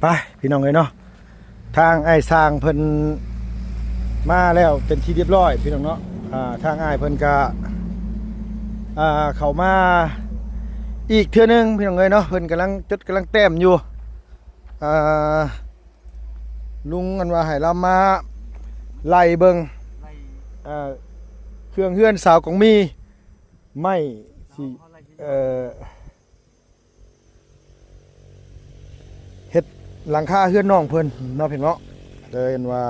ไปพี่น้องเลยเนาะทางไอ้สร้างเพิ่นมาแล้วเป็นที่เรียบร้อยพี่น้องเนาะทางไอ้เพิ่นก็เข้ามาอีกเทื่อนึงพี่น้องเลยเนาะเพิ่นกำลังแต้มอยู่ลุงกันว่าให้เรามาไล่เบิ่งเครื่องเฮือนสาวของมีไม่สิเฮ็ดหลังคาเฮือนน้องเพิ่นเนาะพี่น้องเลยว่า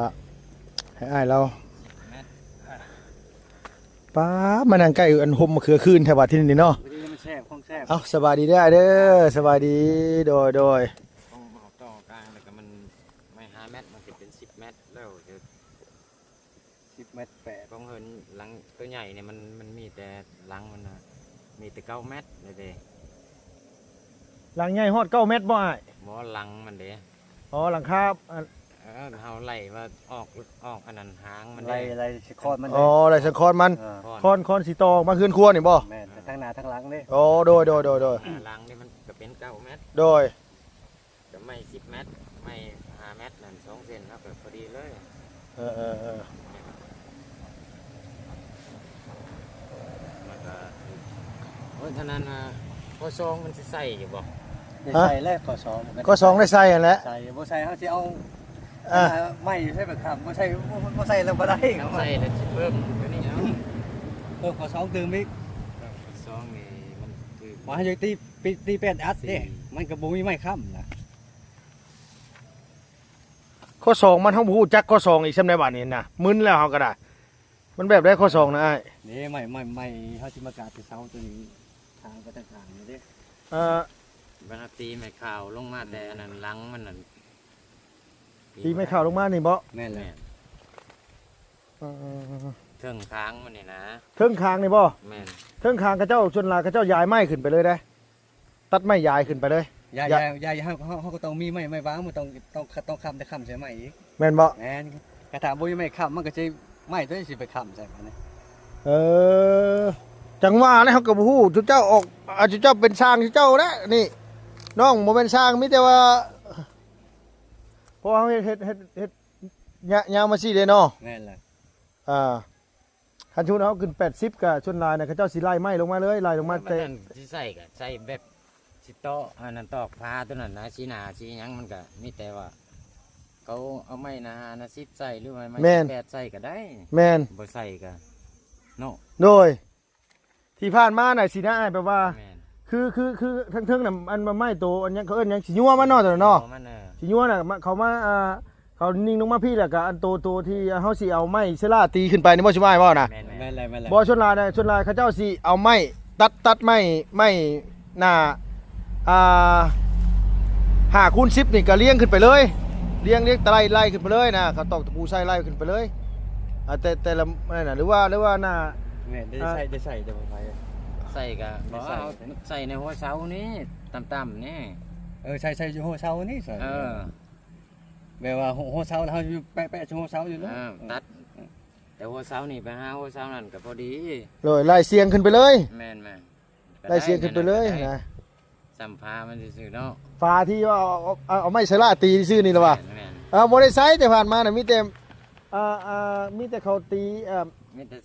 ให้อ้ายเราป้ามานั่งใกล้อันห่มมะเขือคืนแถวบ้านที่นี่เนาะเอาสบายดีได้เด้อสบายดีโดยต้องบอกต่อกลางแล้วก็มันไม่5 เมตรมันจะเป็น10 เมตรแล้วจะ10 เมตรแปะของเฮินหลังตัวใหญ่เนี่ยมันมีแต่หลังมันมีแต่9 เมตรเลยเด้ หลังใหญ่ฮอด9 เมตรบ่อ้ายบ่หลังมันเด้อ๋อหลังคาเฮาไล่ว่าออกอันนั้นหางมันไล่คอนมันอ๋อไล่สังคอนมันคอนสีตองมาคืนครัวนี่บ่แม่นทั้งหน้าทั้งหลังนี่โอ้โดยหลังนี่มันก็เป็น9 เมตรโดยก็ไม่10 เมตรไม่5 เมตรนั่น2 เซนครับพอดีเลยมันก็เพราะฉะนั้นพอซองมันสิใส่อยู่บ่ได้ใส่แล้วก็สองได้ใส่นั่นแหละใส่บ่ใส่เฮาสิเอาไม่ใช่แบบครับบ่ใส่แล้วบ่ได้ใส่แล้วสิเพิ่มตัวนี้เอาขอ2ตื่มอีกซองนี่มันคือ ว่าให้ตีแป้นอัดเด้มันก็บ่มีไม้ค้ำนะข้อสองมันทั้งผู้จักข้อสองอีกซ้ำในบ้านนี้นะมึนแล้วเฮาก็ได้มันแบบได้ข้อสองนะอ้ายนี่ไม่เฮาสิมากาดที่เสาตัวนี้ทางก็ต่างๆนี่เด้บรรตีไม่ข่าวลงมาแต่อันนั้นหลังมันนั่นตีไม่ข่าวลงมานี่บ่แม่นเลยเทิงค้างมันนี่นะเทิงคางนี่บ่แม่นเทิงคางกระเจ้าชนลากระเจ้าย้ายไม้ขึ้นไปเลยได้ตัดไม้ย้ายขึ้นไปเลยย้ายเฮาก็ต้องมีไม้วางมันต้องค้ำแต่ค้ำใส่ไม้อีกแม่นบ่แม่นกระถางบ่มีไม้ค้ำมันก็สิไม้ตัวนี้สิไปค้ำใส่มันจังว่าแล้วเฮาก็บ่ฮู้จุเจ้าออกจุเจ้าเป็นช่างจุเจ้านะนี่น้องบ่เป็นช่างมีแต่ว่าพอเฮาเฮ็ดยาวมาสิเด้เนาะแม่นล่ะคันชุนเฮาขึ้น80ก็ชนลายน่ะเขาเจ้าสิไล่ไม้ลงมาเลยไล่ลงมาแต่สิใส่ก็ใส่แบบสิโตอันนั้นตอกผ้าตัวนั้นนะสีหน้าสีหยังมันก็มีแต่ว่าเขาเอาไม้นะ10ใส่หรือไม้8ใส่ก็ได้แม่นบ่ใส่ก็เนาะโดยที่ผ่านมาน่ะสินะอ้ายแปลว่าคือทั้งน่ะอันมาไม้โตอันยังเขาเอิ้นหยังสิยัวมันเนาะตัวเนาะสิยัวน่ะเขามาเขานิ่งลงมาพี่แล้วก็อันโตที่เฮาสิเอาไม้เสลาตีขึ้นไปนี่บ่สิว่าบ่น่ะแม่นเลยบ่ชนลายน่ะชนลายเขาเจ้าสิเอาไม้ตัดไม้หน้า5 คูณ 10นี่ก็เลี้ยงขึ้นไปเลยเลี้ยงตะไล่ขึ้นไปเลยนะเขาตอกตะปูใส่ไล่ขึ้นไปเลยแต่ละนั่นน่ะหรือว่าหน้าแม่ได้ใส่จะบ่ไปใส่ก็บ่ใส่ในหัวเสานี้ต่ำๆนี่ใส่อยู่หัวเสานี่ใส่แบบว่าหัวเสาเฮาอยู่แปะหัวเสาอยู่แล้วตัดแต่หัวเสานี่ไปหาหัวเสานั่นก็พอดีเลยไล่เสียงขึ้นไปเลยแม่นไล่เสียงขึ้นไปเลยนะสัมภามันซื่อเนาะฟ้าที่ว่าเอาไม้เสลาตีซื่อนี่ล่ะว่าบ่ได้ใช้แต่ผ่านมาน่ะมีแต่มีแต่เขาตีมีแต่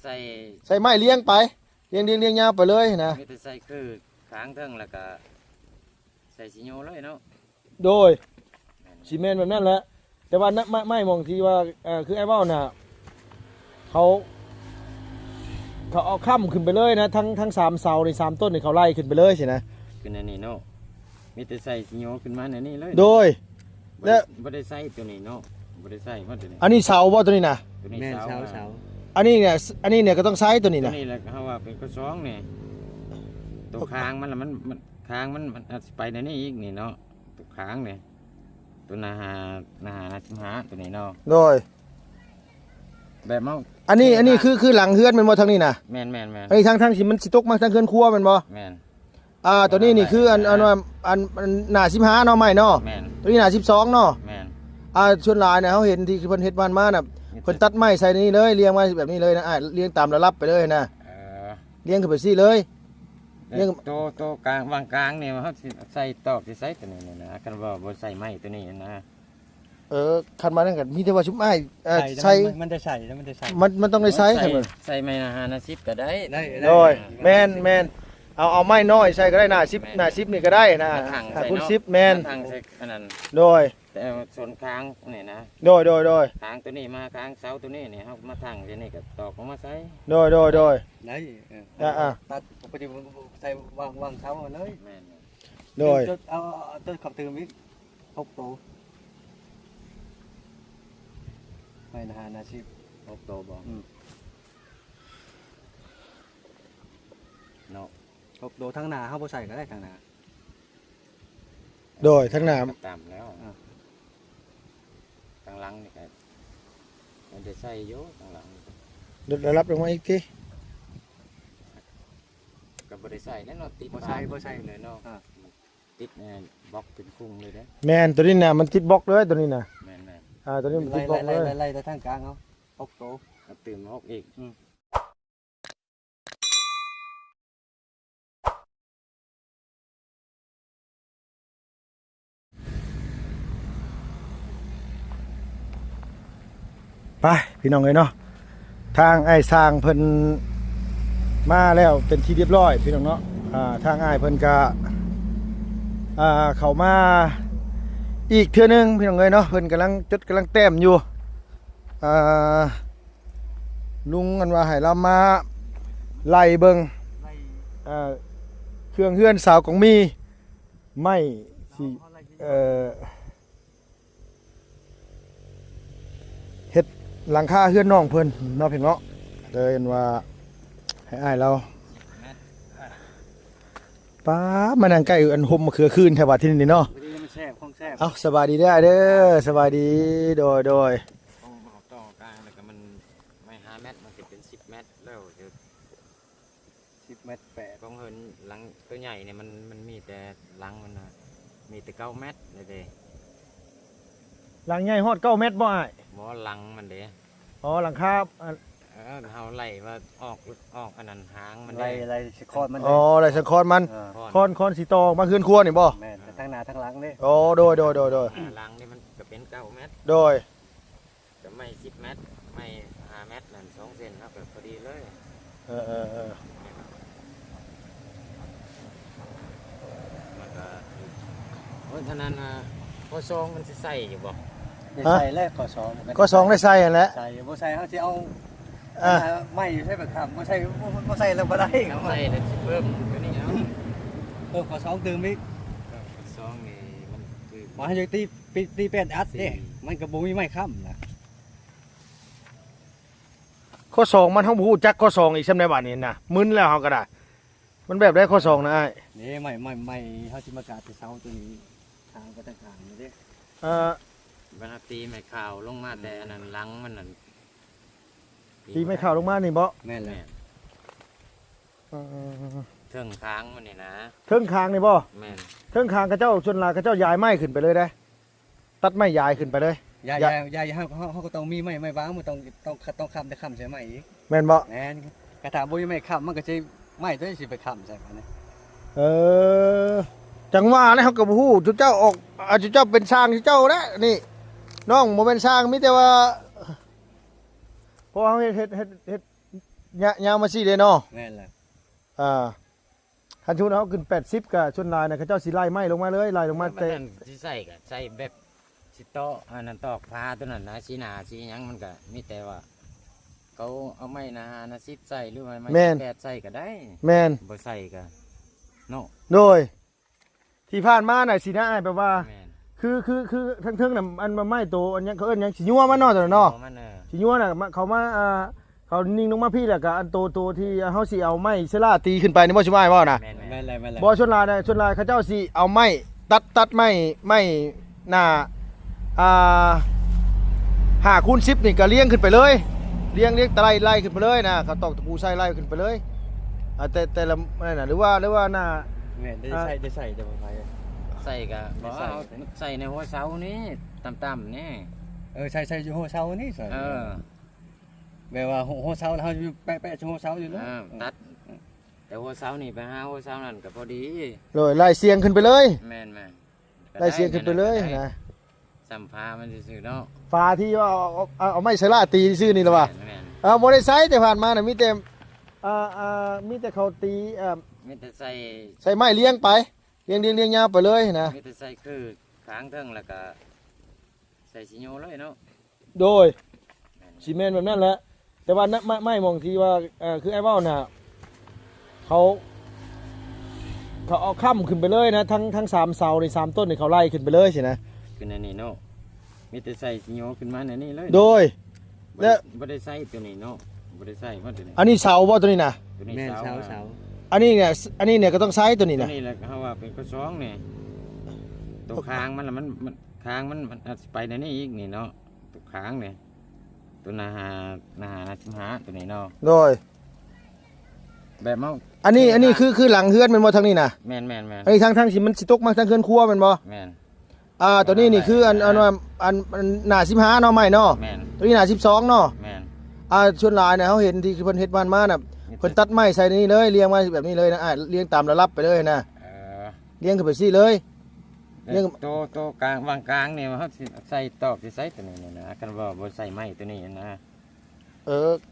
ใส่ไม้เลี้ยงไปเลี้ยงยาวไปเลยนะมีแต่ใส่คือค้างเทิงแล้วก็ใส่สิโยเลยเนาะโดยซีเมนต์แบบนั้นแหละแต่ว่าไม่มองที่ว่าคือไอ้เว้าน่ะเขาเอาค้ำขึ้นไปเลยนะทั้ง3เสาใน3ต้นนี่เขาไล่ขึ้นไปเลยสินะขึ้นอันนี้เนาะมีแต่ใส่สิโยขึ้นมาในนี้เลยโดยแล้วบ่ได้ใส่ตัวนี้เนาะบ่ได้ใส่มาตัวนี้อันนี้เสาบ่ตัวนี้นะแม่นเสาอันนี้เนี่ยก็ต้องใช้ตัวนี้นะตัวนี้แหละเขาว่าเป็นข้อ2นี่ตัวค้างมันละมันค้างมันไปในนี้อีกนี่เนาะตัวค้างนี่ตัวนาหาตัวนี้เนาะโดยแบบเมาอันนี้คือหลังเฮือนมันบ่ทางนี้นะแม่นอันนี้ทางสิมันสิตกมาทางเฮือนครัวมันบ่แม่นตัวนี้นี่คืออันหน้า15เนาะไม้เนาะแม่นตัวนี้หน้า12เนาะแม่นส่วนหลายเนี่ยเฮาเห็นที่เพิ่นเฮ็ดบ้านมาน่ะเพิ่นตัดไม้ใส่นี่เลยเรียงมาแบบนี้เลยนะเรียงตามระดับไปเลยนะเรียงขึ้นไปซี่เลย ยัง โตกลางวางกลางเนี่ยเขาสิใส่ตอกสิใส่ตัวนี้เนี่ยนะกันว่าบ่ใส่ไม้ตัวนี้นะ คันมานั่นกันมีแต่ว่าชุบอ้ายใส่ มันจะใส่แล้วมันจะใส่ มันต้องได้ใส่คันมัน ใส่ไม้นะฮานะ10ก็ได้ โดยแม่นเอาไม้น้อยใส่ก็ได้หน้า10นี่ก็ได้นะ ถัง ถ้า ใส่ คุณ เนาะ 10แม่น ถังใส่อันนั้น โดย แต่ส่วนค้างนี่นะ โดย ค้างตัวนี้มาค้างเสาตัวนี้นี่เฮามาถังตัวนี้ก็ตอกออกมาใส่ โดย ได้ ตัดปฏิบัติใส่วางเท้าเลย แม่น โดย เอาต้นขับตื่นอีก6 โตไม่นะฮะนาชีพ 6โตบ่เนาะ 6 โตทั้งหนาเขาบ่ใส่ก็ได้ทั้งหนา โดยทั้งหน้า ต่ำแล้วทางหลังนี่ก็มันจะใส่อยู่ทางหลัง ได้รับลงมาอีกที ก็บ่ได้ใส่แน่นอนติดเลยเนาะติดบล็อกเป็นคุ้งเลยเด้อ แม่นตัวนี้น่ะมันติดบล็อกเลยตัวนี้น่ะ แม่น ตัวนี้มันติดบล็อกเลย ไล่แต่ทางกลางเอา6 โต ๆเอาตื่มออกอีก ไปพี่น้องเลยเนาะทางไอ้สร้างเพิ่นมาแล้วเป็นที่เรียบร้อยพี่น้องเนาะทางไอ้เพิ่นก็เข้ามาอีกเทื่อนึงพี่น้องเลยเนาะเพิ่นกำลังแต้มอยู่ลุงกันว่าให้เรามาไล่เบิ่งเครื่องเฮือนสาวของมีไม่สิเฮ็ดหลังคาเฮือนน้องเพิ่นเนาะพี่น้องเลยว่าให้อ้ายเราป้ามานั่งใกล้อันห่มมะเขือคืนแถวบ้านที่นี่เนาะ มันแซ่บของแซ่บ เอาสบายดีเด้อเด้อสบายดีโดย ต้องเอาต่อกลางแล้วก็มันไม่5เมตรมันสิเป็น10เมตรแล้วเดี๋ยว 10 เมตร8 ของเฮินหลังตัวใหญ่เนี่ยมันมีแต่หลังมันนะมีแต่9เมตรเลยเด้ หลังใหญ่ฮอด9 เมตรบ่อ้าย บ่หลังมันเด้ อ๋อหลังคา เฮาไล่ว่าออกอันนั้นหางมัน ไล่ ได้ ไล่สคอร์มัน อ๋อไรสะคอนมันคอนสีตอกมาคืนครัวนี่บ่ แม่นทั้งหน้าทั้งหลังเด้ โอ้โดย หลังนี่มันก็เป็น9เมตร โดย ก็ไม่10เมตรไม่5เมตรนั่น2เซนครับพอดีเลย เออ มันก็โอ้ยเท่านั้นพอซองมันสิใส่อยู่บ่ ใส่แล้วก็2 ก็2ได้ใส่นั่นแหละ ใส่บ่ใส่เฮาสิเอาไม่ใช่แบบทำบ่ใช่บ่ใส่แล้วบ่ได้ครับ ใส่แล้วสิเพิ่มตัวนี้เอา ขอ2ตื่มอีก ซองนี่มันคือ มาให้ตีเป็ดอัดเด้มันก็บ่มีไม้ค้ำนะ ข้อ2มันเฮาบ่ฮู้จักข้อ2อีกซำในบ้านนี่นะมึนแล้วเฮาก็ได้มันแบบได้ข้อ2นะอ้าย นี่ไม่เฮาสิมากาดที่เสาตัวนี้ทางก็ทางนี่เด้ บันตีไม่ข่าวลงมาแต่อันนั้นหลังมันนั่น ตีไม่เข้าลงมานี่บ่ แม่นเล แม่ ย เทิงค้างมันนี่นะ เทิงคางนี่บ่ แม่น เทิงคางกระเจ้าชนลายกระเจ้าย้ายไม้ขึ้นไปเลยได้ตัดไม้ย้ายขึ้นไปเลย ยายเฮาก็ต้องมีไม้วางมันต้องค้ำแต่ค้ำใส่ไม้อีก แม่นบ่ แม่นกระถางบ่มีไม้ค้ำมันก็สิไม้ตัวนี้สิไปค้ำใส่มันนี่ จังว่าแล้วเฮาก็บ่ฮู้จุเจ้าออกจุเจ้าเป็นช่างจุเจ้าแล้วนี่น้องบ่เป็นช่างมีแต่ว่าเพราะเฮาเฮ็ดยาวมาซี่เด้เนาะ แม่นแหละ คันชุนเขาขึ้น80กับชนลายนะเขาเจ้าสิไล่ไม้ลงมาเลยไล่ลงมา มัน แต่ นั่นสิใส่ก็ใส่แบบสิโตะอันนั้นตอกผ้าตัวนั้นนะสีหนาสีหยังมันก็มีแต่ว่าเขาเอาไม้นะฮะนะซิดใส่หรือว่าไม้แปดใส่ก็ได้ แม่น บ่ใส่ก็เนาะ โดย ที่ผ่านมาน่ะสินะอ้ายแปลว่า แม่น คือทั้งน่ะอันมาไม้โตอันยังเขาเอิ้นหยังสิยัวมาเนาะตัวเนาะ มัน สิยัวน่ะเขามาเขานิ่งลงมาพี่แล้วก็อันโตที่เฮาสิเอาไม้เสลาตีขึ้นไปนี่บ่ใช่ไม้บ่น่ะ แม่น แม่นเลย บ่ชนลายน่ะชนลายเขาเจ้าสิเอาไม้ตัดไม้หน้า5 คูณ 10นี่ก็เลี้ยงขึ้นไปเลยเลี้ยงตะไล่ขึ้นไปเลยนะเขาตอกตะปูใส่ไล่ขึ้นไปเลยแต่ละนั่นน่ะหรือว่าหน้า แม่นได้ใส่จะบ่ไป ใส่ก็บ่เอาใส่ในหัวเสานี้ต่ำๆนี่ ใส่อยู่หัวเสานี่ใส่แบบว่าหัวเสาแล้วเฮาแปะหัวเสาอยู่แล้ว ตัด แต่หัวเสานี่ไปหาหัวเสานั่นก็พอดี เลยไล่เสียงขึ้นไปเลย แม่น ไล่เสียงขึ้นไปเลยนะ สัมภามันซื่อๆเนาะ ฟ้าที่ว่าเอาไม้สลาตีซื่อนี่ล่ะว่ะ แม่น บ่ได้ใช้แต่ผ่านมาน่ะมีแต่มีแต่เขาตีมีแต่ใส่ ใส่ไม้เลี้ยงไปเลี้ยงยาวไปเลยนะ มีแต่ใส่คือค้างเทิงแล้วก็ใส่สิโยเลยเนาะ โดยซีเมนต์แบบนั้นแหละแต่ว่าไม่มองที่ว่าคือไอ้เว้าน่ะเขาเอาค่ำขึ้นไปเลยนะทั้ง3เสาใน3ต้นนี่เขาไล่ขึ้นไปเลยสินะ ขึ้นอันนี้เนาะมีแต่ใส่สิโยขึ้นมาในนี้เลย โดย และบ่ได้ใส่ตัวนี้เนาะบ่ได้ใส่ว่าตัวนี้ อันนี้เสาบ่ตัวนี้นะ ตัวนี้ แม่น เสา เสา อันนี้เนี่ยก็ต้องใช้ตัวนี้ ตัว นะ นี้แหละเขาว่าเป็นกระซองนี่ตัวค้างมันละมันค้างมันอาจสิไปในนี้อีกนี่เนาะตัวค้างนี่ตัวนาหาสิหาตัวนี้เนาะ โดย แบบเมา อันนี้คือหลังเฮือนมันบ่ทางนี้นะ แม่น อันนี้ทางสิมันสิตกมาทางเฮือนครัวแมันบ่ แม่น ตัวนี้นี่คืออันหน้า15เนาะไม่เนาะ แม่น ตัวนี้หน้า12เนาะ แม่น ส่วนหลายเนี่ยเขาเห็นที่เพิ่นเฮ็ดบ้านมาน่ะเพิ่นตัดไม้ใส่นี่เลยเรียงมาแบบนี้เลยนะเรียงตามระดับไปเลยนะ เออ เรียงขึ้นไปซี่เลย เรื่อง ตัวกลางวางกลางเนี่ยเขาสิใส่ตอกสิใส่ตัวนี้นะคันว่าบ่ใส่ไม้ตัวนี้นะ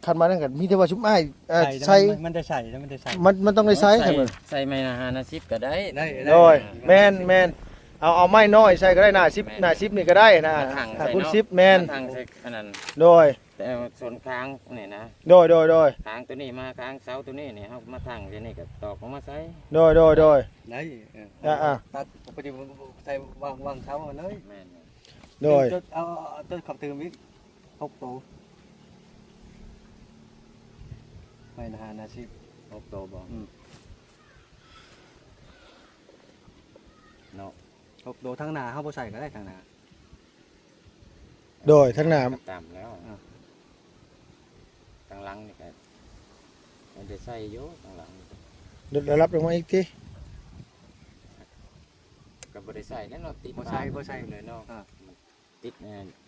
คันมานั่นก็มีแต่ว่าชุบไม้ใส่ มันจะใส่แล้วมันจะใส่ มันต้องได้ใช้ครับ ใส่ไม้นาหานา10ก็ได้ โดยแม่นเอาไม้น้อยใส่ก็ได้หน้า10นี่ก็ได้นะ ถัง ถ้า ใส่ คุณ เนาะ 10แม่น ถังใส่อันนั้น โดย แต่ส่วนค้างนี่นะ โดย ค้างตัวนี้มาค้างเสาตัวนี้นี่เฮามาถังเดี๋ยวนี้ก็ตอกออกมาใส่ โดย ได้ ตัดปฏิบัติใส่วางเท้าเลย แม่น โดย เอาต้นขับตืมอีก6โตไม่นานนะสิ 6โตบ่เนาะ 6โตทั้งหน้าเฮาบ่ใส่ก็ได้ทั้งหน้า โดยทั้งหน้า ตามแล้วทางหลังนี่ก็มันจะใส่อยู่ทางหลัง ได้รับลงมาอีกที ก็บ่ได้ใส่แล้วเนาะติด บ่ใส่ เลยเนาะติด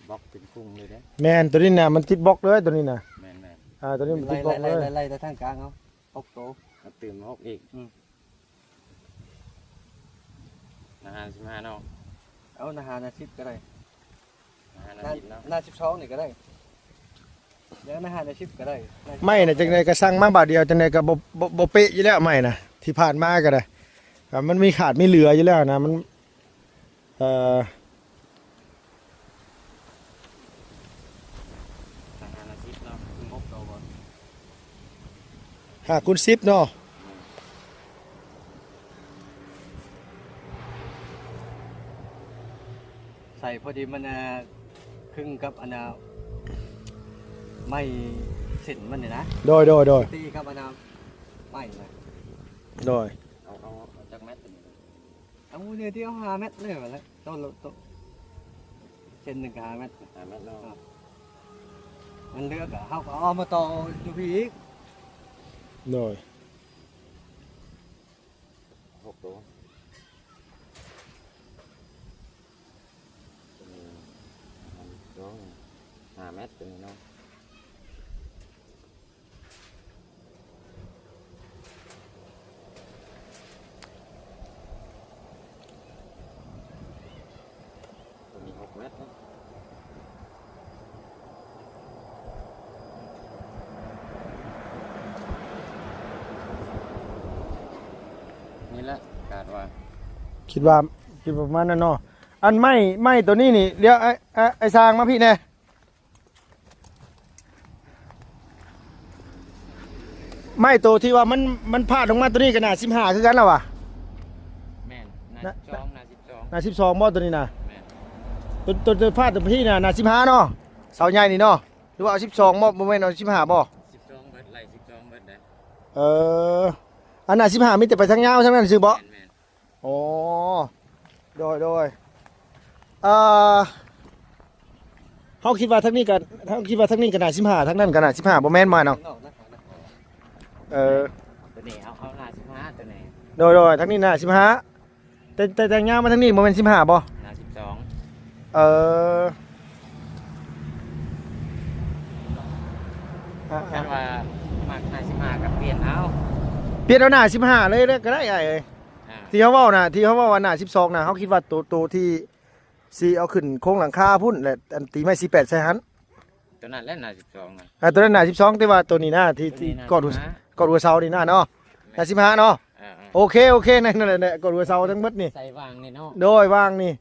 บล็อกเป็นกุ้งเลยเด้ แม่นตัวนี้น่ะมันติดบล็อกเลยตัวนี้น่ะ แม่น ตัวนี้มันติดบล็อกเลย ไล่แต่ทางกลางเฮา6โต เอาตื่นมา6อีกนาหา15เนาะ เอาหน้านะ10ก็ได้ นาหานา10เนาะ หน้า12นี่ก็ได้เดี๋ยวหน้านะ10ก็ได้ ไม่น่ะจังไดก็สั่งมาบาทเดียวจังไดก็บ่เป๊ะอยู่แล้วไม่น่ะที่ผ่านมาก็ได้มันมีขาดมีเหลืออยู่แล้วนะมันนาหานา10เนาะ6โตบ่ 5คูณ10เนาะ ใส่พอดีมันครึ่งกับอันไม่เส้นมันนี่นะ โดย ตีกับอันไม่นะ โดย เอาจากแมตตัวนี้ เอาเนี่ยที่เอา5 เมตรเลยมาแล้วต้องเส้นหนึ่งกับ5 เมตร 5 เมตรเนาะ มันเลือกอะเขาก็เอามาต่ออยู่พี่อีก โดย 6โตตัวนี้มันโต5 เมตรตัวนี้เนาะตัวนี้6 เมตรเนาะนี่แหละคาดว่า คิดประมาณนั้นเนาะอันไม้ตัวนี้นี่เดี๋ยวไอ้สร้างมาพี่แน่ไม้ตัวที่ว่ามันพาดลงมาตัวนี้ก็น่า15คือกันแล้วว่ะ แม่นนา12นา12 น่า12บ่ตัวนี้น่ะ แม่น ตัวพาดตัวพี่น่ะน่า15เนาะเสาใหญ่นี่เนาะหรือว่าเอา12บ่แม่นเอา15บ่ 12เบิดไหล12เบิดได้ อันน่ะ15มีแต่ไปทางยาวทั้งนั้นซื่อบ่ แม่น อ๋อโดยเขาคิดว่าทั้งนี้กันเขาคิดว่าทั้งนี้กันหนา15ทั้งนั้นกันหนา15บ่แม่นมาเนาะ นอกนะ ตัวนี้เอาหน้า15ตัวนี้ โดยทั้งนี้หนา15แต่ยาวมาทั้งนี้บ่แม่น15บ่ หน้า12 อ่า คันว่ามักหน้า15กับเปลี่ยนเอา เปลี่ยนเอาหน้า15เลยก็ได้ไอ้เอ้ย อ่า ที่เขาเว้าน่ะที่เขาเว้าว่าหน้า12น่ะเขาคิดว่าตัวที่สิเอาขึ้นโครงหลังคาพุ่นและอันตีไม้18ใส่หัน ตัวนั้นแหละน่า12น่ะ ตัวนั้นหน้า12แต่ว่าตัวนี้หน้าที่ ตัวนี้น่ะ กอดหัวเสานี่หน้าเนาะหน้า15เนาะ อ่า โอเคนั่นแหละกอดหัวเสาทั้งหมดนี่ ใส่วางนี่เนาะ โดยวางนี่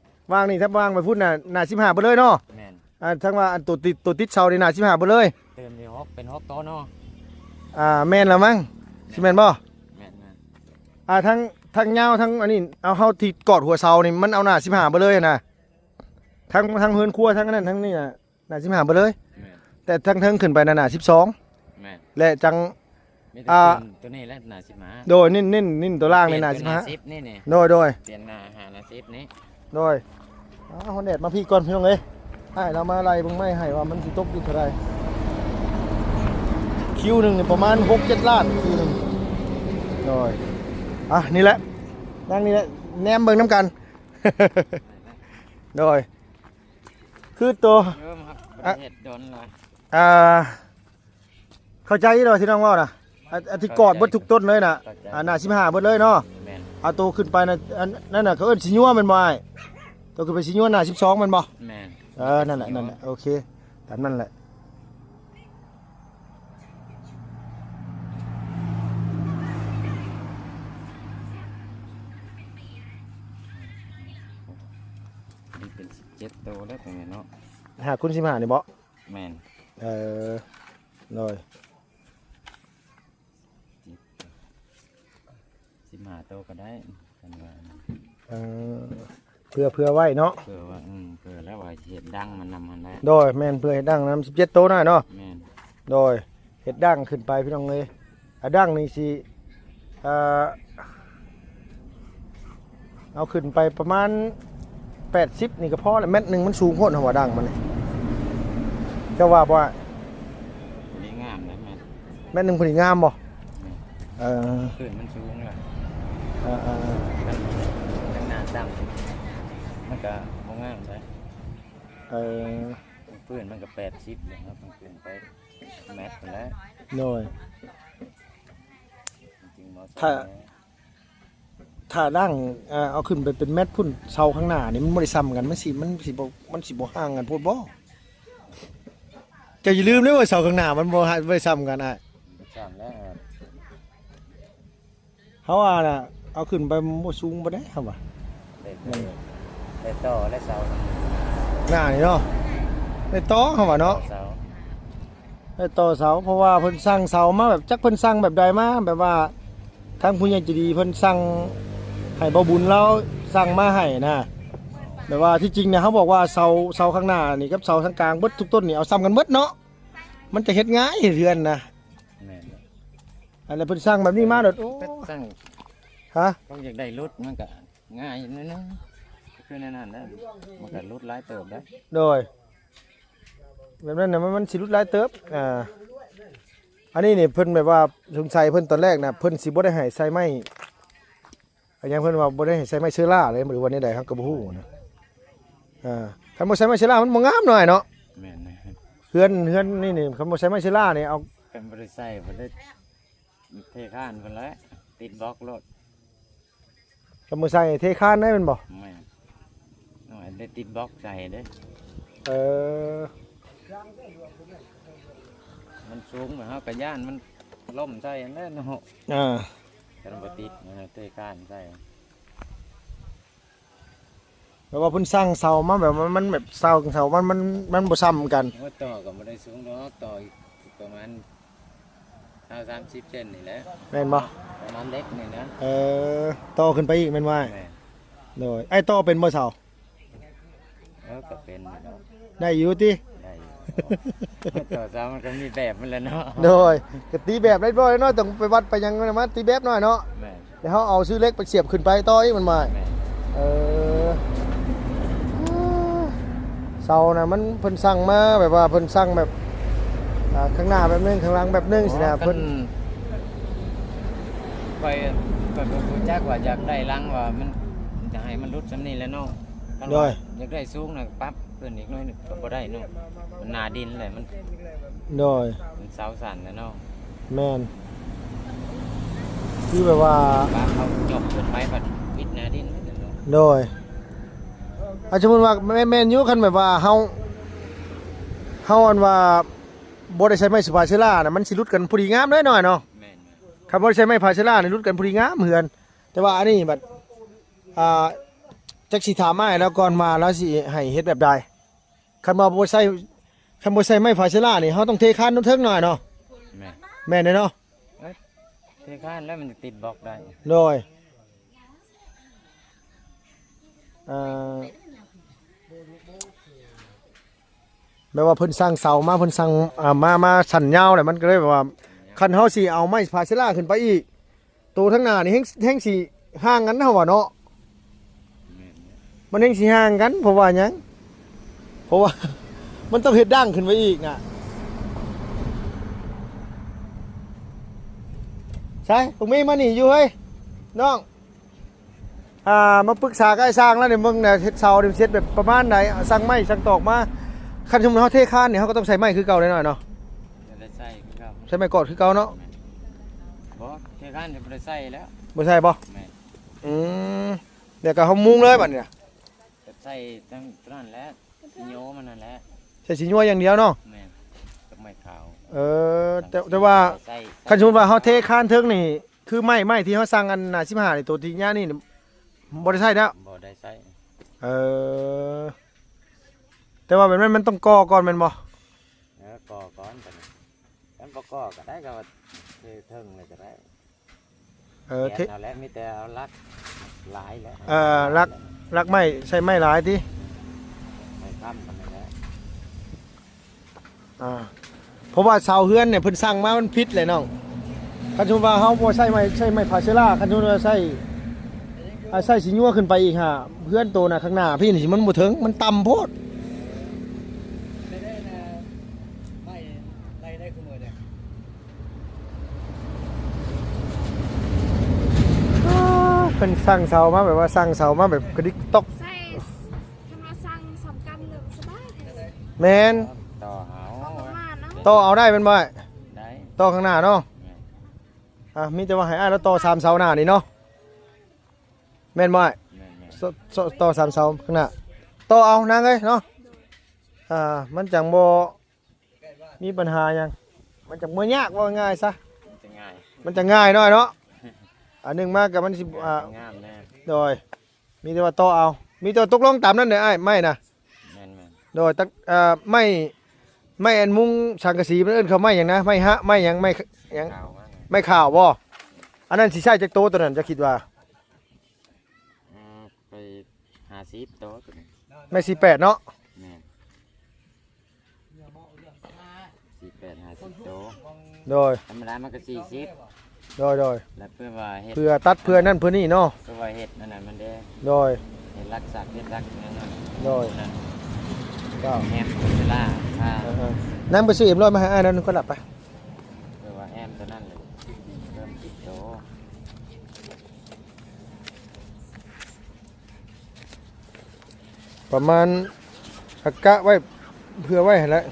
ถ้าวางไปพุ่นน่ะหน้า15เบิดเลยเนาะ แม่น ทั้งว่าอันตัวติดเสานี่หน้า15เบิดเลย เติมที่6เป็น6โต๊ะเนาะ แม่นแล้วมั้งสิแม่นบ่ แม่น ทั้งยาวทั้งอันนี้เอาเฮาที่กอดหัวเสานี่มันเอาหน้า15เบิดเลยนะทั้งเฮือนครัวทั้งนั้นทั้งนี้น่ะหน้า15เบิดเลย แม่น แต่ทั้งเทิงขึ้นไปน่ะหน้า12 แม่น และจัง มี อ่า แต่ตัวนี้แหละน่า15 โดยนิ่นตัวล่างในหน้า เปลี่ยตัว 15 10นี่นี่ โดย เปลี่ยนหน้าหน้า10นี่ ฮอนเดดมาพี่ก่อนพี่น้องเอ้ยให้เรามาไล่เบิ่งไม่ให้ว่ามันสิตกอยู่เท่าใดคิวหนึงนี่ประมาณ 6-7 ล้านคิวหนึงโดยนี่แหละนั่งนี่แหละแนมเบิ่งน้ำกัน โดยคือตัว เริ่มครับประเทศโดนเลย เข้าใจเราที่น้องว่านะอันที่กอดเบดทุกต้นเลยนะหน้า15เบดเลยเนาะ แม่น เอาตัวขึ้นไปนะอันนั่นน่ะเขาเอิ้นสิญัวแมันบ่อ้ายตัวขึ้นไปสิญัวหน้า12แมันบ่ แม่น นั่นแหละโอเคตามนั่นแหละ นี่เป็น17โต๊ะแล้วตรงนี้เนาะ หาคุณ15นี่บ่ แม่น โดย 15โต๊ะก็ได้กันว่า เพื่อไว้เนาะ เพื่อว่าเพื่อแล้วว่าเฮ็ดดังมันนำมันได้ โดยแม่นเพื่อเฮ็ดดังนำ17โตะหน่อยเนาะ แม่น โดยเฮ็ดดังขึ้นไปพี่น้องเอ้ยดังนี่สิเอาขึ้นไปประมาณ80นี่ก็พอแล้วเม็ดหนึงมันสูงโพดหัวดังมันนี่เจ้าว่าบ่ว่า นี่งามนะแม่น เม็ดหนึงพอดีงามบ่เออ ขึ้นมันสูงเลย เออ หน้าตั้งมันก็บ่งามเลย เออ พื้นมันก็80เลยครับมันขึ้นไปแมตรไปแล้ว โดย จริงๆบ่ ถ้าดังเอาขึ้นไปเป็นเม็ดพุ่นเสาข้างหน้านี่มันบ่ได้ซ้ำกันมันสิบ่ห่างกันโพดบ่เจ้าอย่าลืมเด้อว่าเสาข้างหน้ามันบ่ได้ซ้ำกันอ่ะ สามแล้ว เขาว่าน่ะเอาขึ้นไปบ่สูงบ่ได้ครับว่า ได้ต่อได้เสา หน้านี่เนาะได้ต่อครับว่าเนาะ เสา ได้ต่อเสาเพราะว่าเพิ่นสร้างเสามาแบบจักเพิ่นสร้างแบบใดมาแบบว่าทางผู้ใหญ่ใจดีเพิ่นสร้างให้บ่บุญแล้วสร้างมาให้นะแบบว่าที่จริงเนี่ยเขาบอกว่าเสาข้างหน้านี่กับเสาทางกลางเบิดทุกต้นนี่เอาซ้ำกันเบิดเนาะมันจะเฮ็ดง่ายเรือนนะ แม่น อันนี้เพิ่นสร้างแบบนี้มาโดดโอ้ ตั้ง ฮะ ต้องอยากได้รถมันก็ง่ายนิดนึงคือในนั้นนะมันก็รถหลายเติบได้ โดยแบบนั้นน่ะมันสิรุดหลายเติบอันนี้นี่เพิ่นแบบว่าสงสัยเพิ่นตอนแรกน่ะเพิ่นสิบ่ได้ให้ใส่ไม้อันยังเพิ่นว่าบ่ได้ให้ใส่ไม้เชื้อราเลยหรือว่าในใดครับก็บ่ฮู้นะคันบ่ใส่ไม้เชื้อรามันบ่งามหน่อยเนาะ แม่นนะ เฮือนนี่คันบ่ใส่ไม้เชื้อรานี่เอา เป็นบริษัทบ่ได้เทข้านเพิ่นแล้วติดบล็อกรถ คันบ่ใส่เทคานได้แม่นบ่ แม่นน้อยได้ติดบล็อกใส่เด้ เออ มันสูงมาเฮากะย่านมันล่มใส่อันนั้นเนาะ กันบ่ติดเทข้านใส่ แบบว่าเพิ่นสร้างเสามาแบบว่ามันแบบเสามันบ่ซ้ำกัน ว่าต่อก็บ่ได้สูงดอกต่ออีกประมาณ30เซนนี่แหละ แม่นบ่ ประมาณเล็กนี่นะ ต่อขึ้นไปอีกแม่นว่า แม่น โดยไอ้ต่อเป็นบ่เสา แล้วก็เป็นอยู่ดอก ได้อยู่ติ ได้อยู่ต่อซ้ำมันก็มีแบบมันแหล้วเนาะ โดยก็ตีแบบได้บ่อยเนาะต้องไปวัดไปหยังมาตีแบบหน่อยเนาะ แม่น แล้วเฮาเอาซื้อเล็กไปเสียบขึ้นไปต่ออีกมันมา แม่น เสาน่ะมันเพิ่นสั่งมาแบบว่าเพิ่นสั่งแบบข้างหน้าแบบนึงข้างหลังแบบนึงสินะเพิ่น ไปก็รู้จักว่าอยากได้รังว่ามันจะให้มันรุดซำนี้แหล้วเนาะคันว่าอยากได้สูงน่ะปั๊บขึ้นอีกหน่อยหนึงก็บ่ได้เนาะมันหน้าดินแหละมัน โดย มันเสาสั่นนะเนาะ แม่น คือแบบว่า ปลาเขาจบเกินไปผัดวิทย์นาดินไม่ได้เนาะ โดยอาสมมุติว่าแม่นอยู่คันแบบว่าเฮาอันว่าบ่ได้ใช้ไม้สุภาษิลาน่ะมันสิรุดกันพอดีงามเลยหน่อยเนาะ แม่น คันบ่ได้ใช้ไม้ภาษิลานี่รุดกันพอดีงามเหือน แต่ว่าอันนี้บัดจักสิถามอ้ายแล้วก่อนมาแล้วสิให้เฮ็ดแบบใดคันว่าบ่ใช้ไม้ภาษิลานี่เฮาต้องเทคานน้ำเทิงหน่อยเนาะ แม่น แม่นเนาะ เทข้านแล้วมันจะติดบล็อกได้ โดยแบบว่าเพิ่นสร้างเสามาเพิ่นสร้างมาสันยาวแหละมันก็เลยแบบว่าคันเฮาสิเอาไม้พาเซล่าขึ้นไปอีกตัวทั้งหน้านี่แฮงสิห่างกันเฮาว่าเนาะ แม่น มันแฮงสิห่างกันเพราะว่าหยังเพราะว่า มันต้องเฮ็ดดั้งขึ้นไปอีกน่ะใช่ตรงนี้มานี่อยู่เฮ้ยน้องมาปรึกษากับไอ้สร้างแล้วเนี่ยมึงเนี่ยเฮ็ดเสาเนี่ยเฮ็ดแบบประมาณไหนสั่งไม้สั่งตอกมาคันสมมุติเฮาเทคานเนี่ยเฮาก็ต้องใส่ไม้คือเก่าแน่นอนเนาะ จะได้ใส่ครับ ใช้ไม้กอดคือเก่าเนาะ บ่เทข้านจะบ่ได้ใส่แล้ว บ่ใช่บ่ แม่น อืมเดี๋ยวก็เฮามุงเลยบัดเนี่ย จะใส่ทั้งนั้นแหละสิโยมันนั่นแหละ ใส่สิยัวอย่างเดียวเนาะ แม่นกับไม้ขาว แต่ว่า ใส่ คันสมมุติว่าเฮาเทคานเทิงนี่คือไม้ที่เฮาสั่งอันน่ะ15นี่ตัวที่ย่านี่บ่ได้ใช้แล้ว บ่ได้ใส่ เออแต่ว่าแบบนั้นมันต้องก่อก่อนแม่นบ่ ก่อก่อนกันกันบ่ก่อก็ได้ก็ว่าเทเทิงเลยก็ได้ เท เอาแล้วมีแต่เอาลักหลายแล้ว รักไม้ใช้ไม้หลายติ ไม่ค้ำมันนั่นแหละ เพราะว่าเสาเฮือนเนี่ยเพิ่นสั่งมามันผิดเลยน้องคันสมมุติว่าเฮาบ่ใช้ไม้พาเซล่าคันสมมุติว่าใช้สิยัวขึ้นไปอีกฮะเฮือนโตน่ะข้างหน้าพี่นี่สิมันบ่ถึงมันต่ำโพด ได้นะไม่ได้ขโมยเนี่ย เพิ่นสั่งเสามาแบบว่าสั่งเสามาแบบกระดิกตก ใส่ทำมาสั่งสำคัญเลยสบายเลย แม่น ต่อหา เอาประมาณนะ ต่อเอาได้แม่นบ่ ได้ ต่อข้างหน้าเนาะมีแต่ว่าให้อ้ายแล้วต่อ3เสาหน้านี่เนาะแม่นบ่ แม่น ต่อ3เสาข้างหน้าต่อเอานางเอ้ยเนาะมันจังบ่มีปัญหาหยังมันจังบ่ยากว่าง่ายซะ จะง่าย มันจะง่ายหน่อยเนาะอันหนึงมากกับมันสิงามแน่ โดยมีแต่ว่าต่อเอามีแต่ว่าตกลงตามนั้นเด้ออ้ายไม่นะ แม่น โดยตั้งไม่อันมุงสังกะสีมันเอิ้นเขาไม่หยังนะไม่ฮะไม่หยังไม่หยัง ข่าวมาก ไม่ข่าวบ่อันนั้นสิใช่จักโตตัวนั้นจะคิดว่า ไป50โต๊ะตัวนี้ ไม่48เนาะ แม่น48 50โต๊ะ โดย ธรรมดามันก็40 โดย แล้วเพื่อว่าเฮ็ด เพื่อตัดเพื่อนั่นเพื่อนี่เนาะ เพื่อว่าเฮ็ดนั่นน่ะมันได้ โดย เฮ็ดรักษาเฮ็ดรักนั่นน่ะ โดย นั่น ก็ แอมเวลาถ้า นั่งไปซื้อเอ็มร้อยมาให้อ้ายนั่นก็หลับไป เพื่อว่าแอมตัวนั้นเลยเริ่มติดโต ประมาณอากะไว้เพื่อไว้หั่นแหละ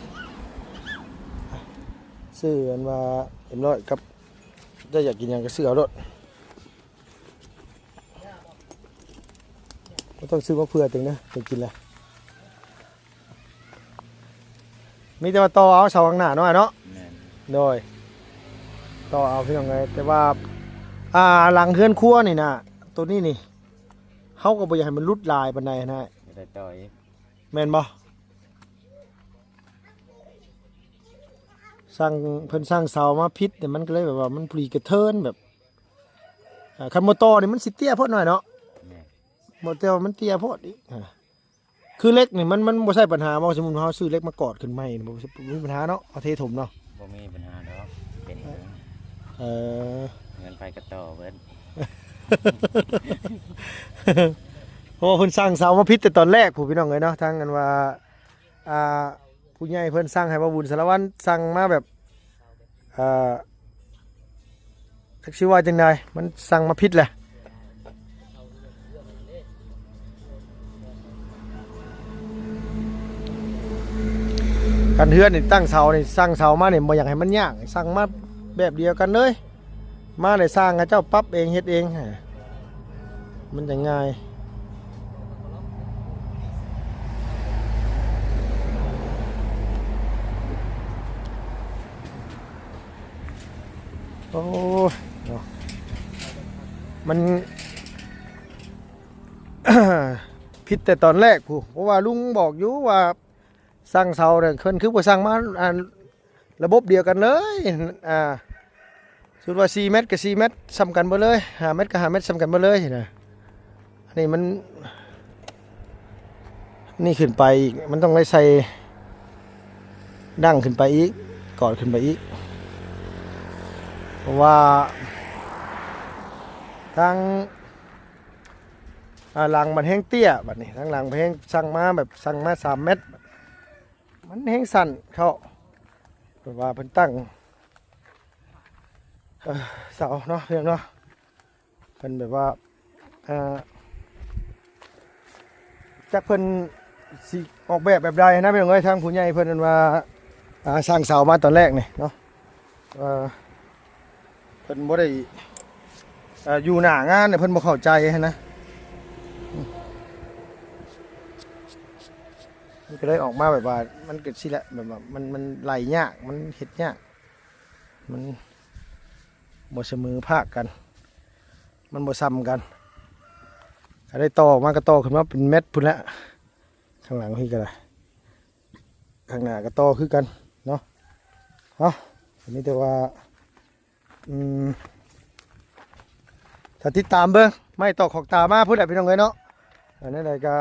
ซื้ออันว่าเอ็มร้อยกับถ้าอยากกินหยังก็ซื้อเอารถก็ต้องซื้อมาเพื่อถึงนะถึงกินแหละมีแต่ว่าต่อเอาเสาข้างหน้าหน่อยเนาะ แม่น โดยต่อเอาพี่น้องไงแต่ว่าหลังเฮือนครัวนี่นะตัวนี้นี่เฮาก็บ่อยากให้มันรุดลายปานใดนะ จะได้ต่ออีก แม่นบ่สร้างเพิ่นสร้างเสามาพิษแต่มันก็เลยแบบว่ามันพลีกระเทินแบบคันโมโตอนี่มันสิเตี้ยโพดหน่อยเนาะ แม่น โมเตลมันเตี้ยโพดอีกคือเล็กนี่มันบ่ใช่ปัญหาบ่สมมุติเฮาซื้อเล็กมากอดขึ้นใหม่นี่บ่ใช่มีปัญหาเนาะเอาเทถมเนาะ บ่มีปัญหาดอกเป็นเงิน เออ เงินไปก็ต่อเบิด เพราะว่าเพิ่นสร้างเสามาพิษแต่ตอนแรกผู้พี่น้องเลยเนาะทางกันว่าผู้ใหญ่เพิ่นสร้างให้บ่บุญสารวัตรสั่งมาแบบจักสิว่าจังไดมันสั่งมาพิษแหละกันเฮือนนี่ตั้งเสานี่สร้างเสามานี่บ่อยากให้มันยากสั่งมาแบบเดียวกันเลย มาได้สร้างให้เจ้าปรับเองเฮ็ดเองฮะมันจะง่ายโอ้ยเนาะมัน ผิดแต่ตอนแรกผู้เพราะว่าลุงบอกอยู่ว่าสร้างเสาเนี่ยเพิ่นคือบ่สร้างมาระบบเดียวกันเลยสุดว่า4เมตรกับ4เมตรซ้ำกันบ่เลย5เมตรกับ5เมตรซ้ำกันบ่เลยนะอันนี้มันนี่ขึ้นไปอีกมันต้องได้ใส่ดั้งขึ้นไปอีกกอดขึ้นไปอีกเพราะว่าทางหลังมันแห้งเตี้ยบัดนี้ทางหลังมันแห้งสั่งมาแบบสั่งมา3เมตรมันแห้งสั่นเขาแบบว่าเพิ่นตั้งเสาเนาะเรื่องเนาะเพิ่นแบบว่าจักเพิ่นสิออกแบบใดนะพี่น้องเอ้ยทางผู้ใหญ่เพิ่นว่าสร้างเสามาตอนแรกนี่เนาะเพิ่นบ่ได้อยู่หน้างานเนี่ยเพิ่นบ่เข้าใจนะมันก็เลยออกมาแบบว่ามันเกิดสิแหละแบบว่ามันไหลยากมันเฮ็ดยากมันบ่เสมอภาคกันมันบ่ซ้ำกันถ้าได้ต่อมาก็ต่อขึ้นมาเป็นเม็ดพุ่นละข้างหลังพี่ก็ได้ข้างหน้าก็ต่อคือกันเนาะอันนี้แต่ว่าถ้าติดตามเบิ่งไม่ตอกขอกตามาพูดได้พี่น้องเลยเนาะอันนี้เลยก็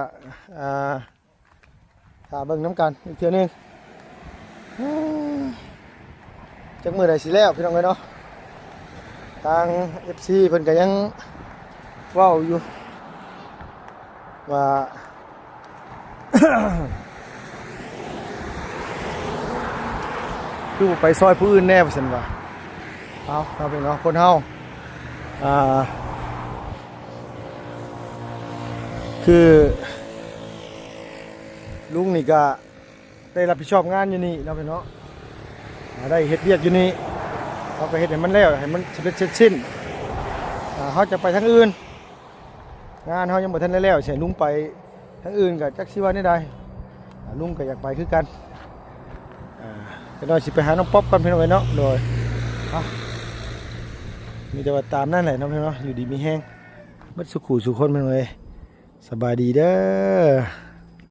ตาเบิ่งน้ำกันอีกเทื่อนึงจักมือใดสิแล้วพี่น้องเลยเนาะทาง FC เพิ่นก็ยังเว้าอยู่ว่า คือไปซอยผู้อื่นแน่ว่าซั่นว่าเอาเป็นเนาะคนเฮาคือลุงนี่ก็ได้รับผิดชอบงานอยู่นี่เราเป็นเนาะได้เฮ็ดเวียกอยู่นี่เราก็เฮ็ดให้มันแล้วให้มันเสร็จสิ้นเขาจะไปทางอื่นงานเขายังบ่ทันได้แล้วใช่ลุงไปทางอื่นก็จักสิว่าได้ใดลุงก็อยากไปคือกันก็น้อยสิไปหาน้องป๊อปกันเพิ่นเอาไว้เนาะโดยมีแต่ว่าตามนั่นแหละน้องเพิ่นเนาะอยู่ดีมีแห้งเบิดสุขุสุคนเพิ่นเอ้ยสบายดีเด้อ